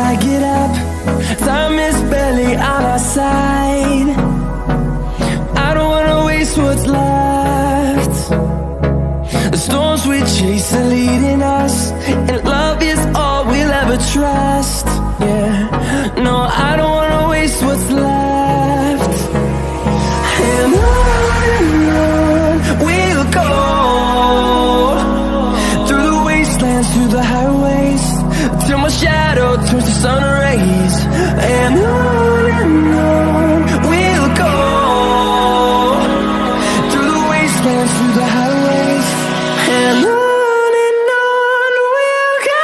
I get up. Time is barely on our side. I don't wanna waste what's left. The storms we chase are leading us, and love is all we'll ever trust. Yeah, no, I don't wanna waste what's left. And on we'll go, through the wastelands, through the highways, till my shadow turns to sun rays. And on we'll go, through the wastelands, through the highways, and on we'll go.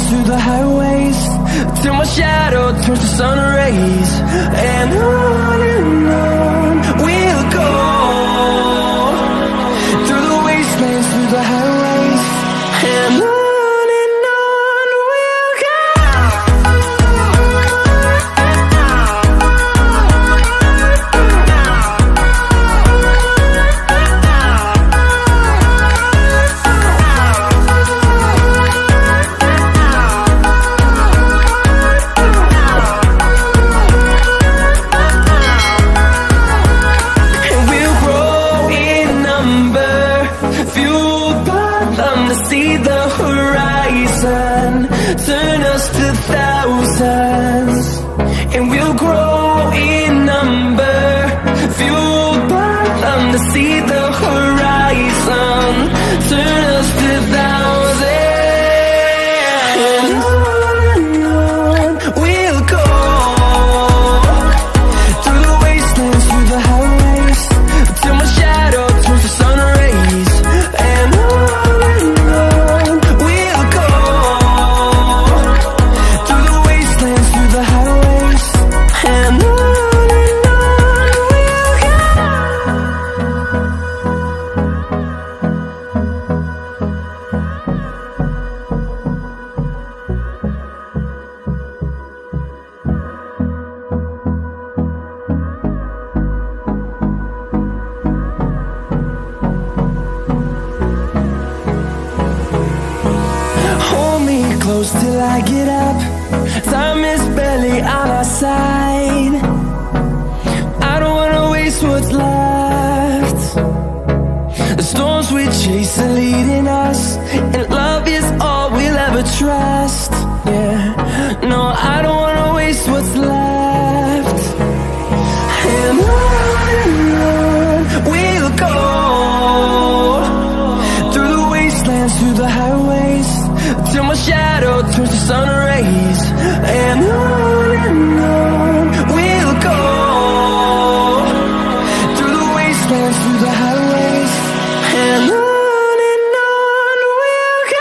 Through the highways, till my shadow turns to sun rays. And on we'll go, through the wastelands, through the highways, and on we'll go. See the horizon, turn us to thousands, and we'll grow in number, fueled by them. To see the horizon, turn us to thousands, and on we'll go, through the wastelands, through the highways, till my shadow turns to sun rays. And close till I get up. Time is barely on our side. I don't wanna waste what's left. The storms we chase are leading us, and love is all we'll ever trust. Yeah, no, I don't wanna waste what's left. And on we'll go, through the wastelands, through the highways, till my shadow turns to sun rays. And on we'll go, through the wastelands, through the highways, and on we'll go.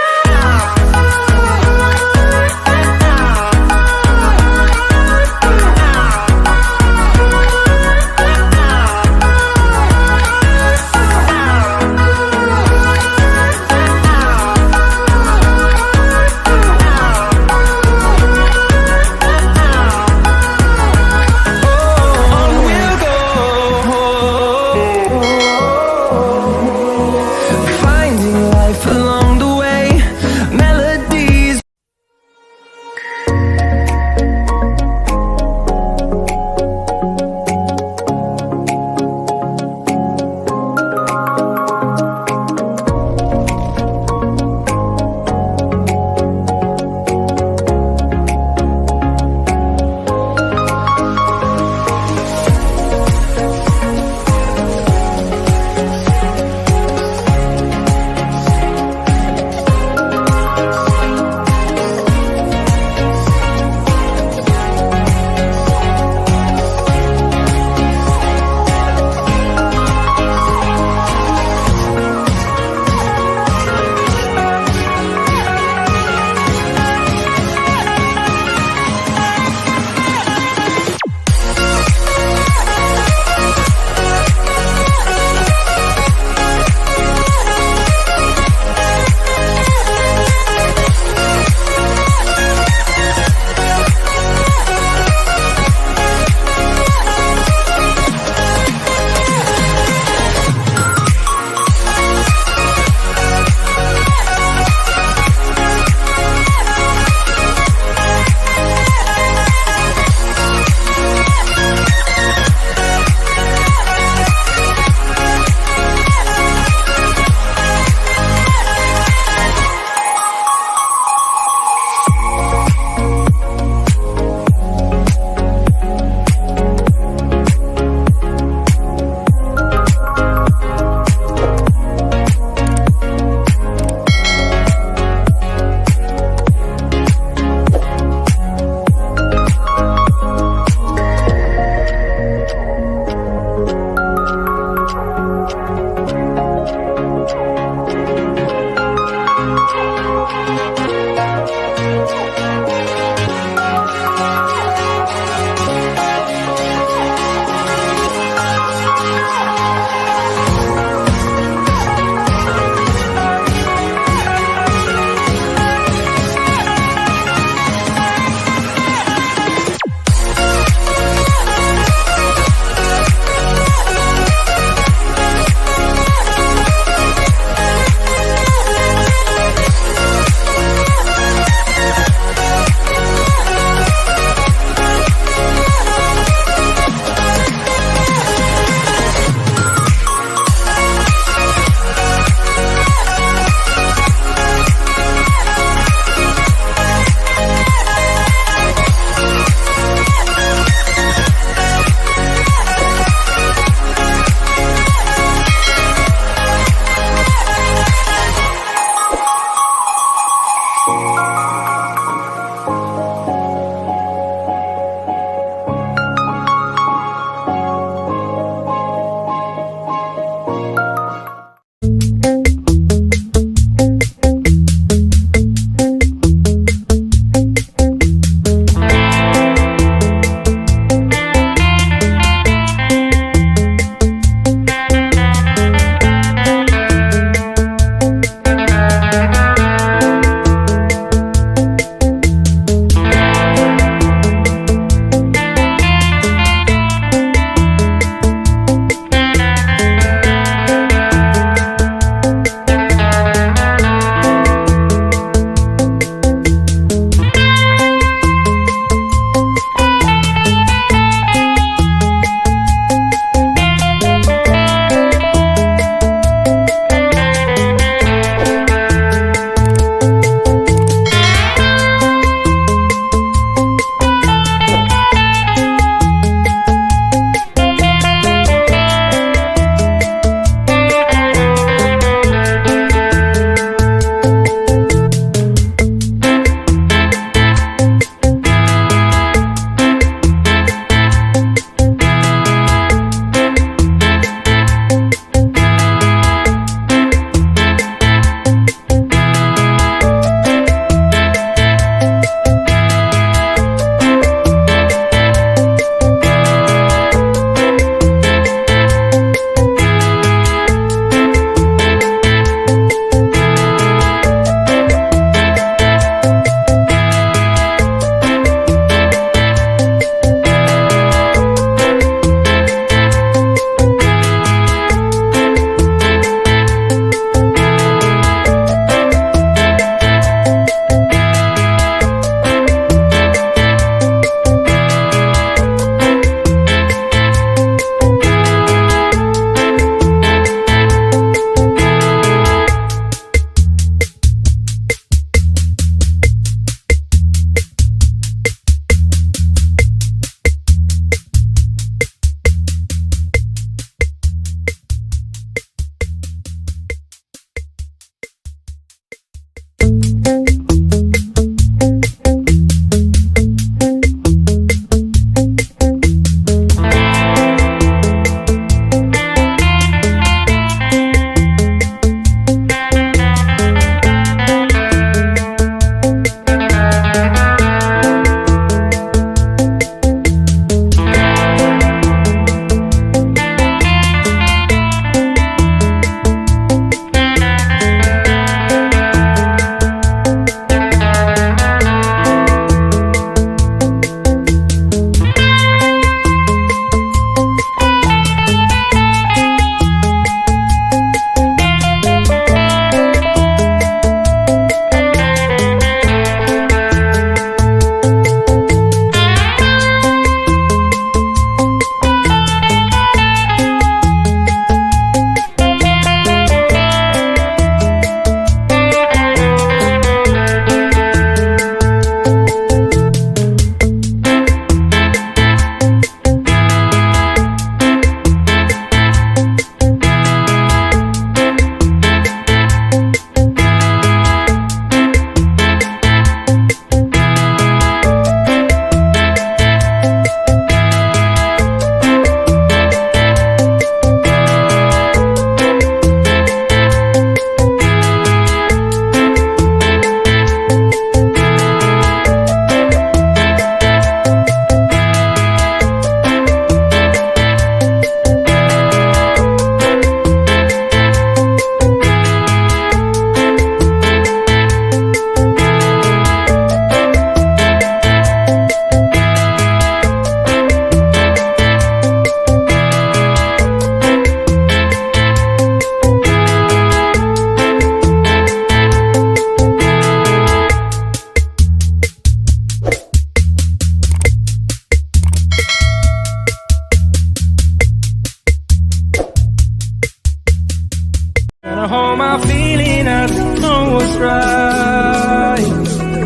my feeling, I don't know what's right.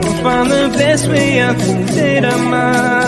I'll find the best way out the state of mind.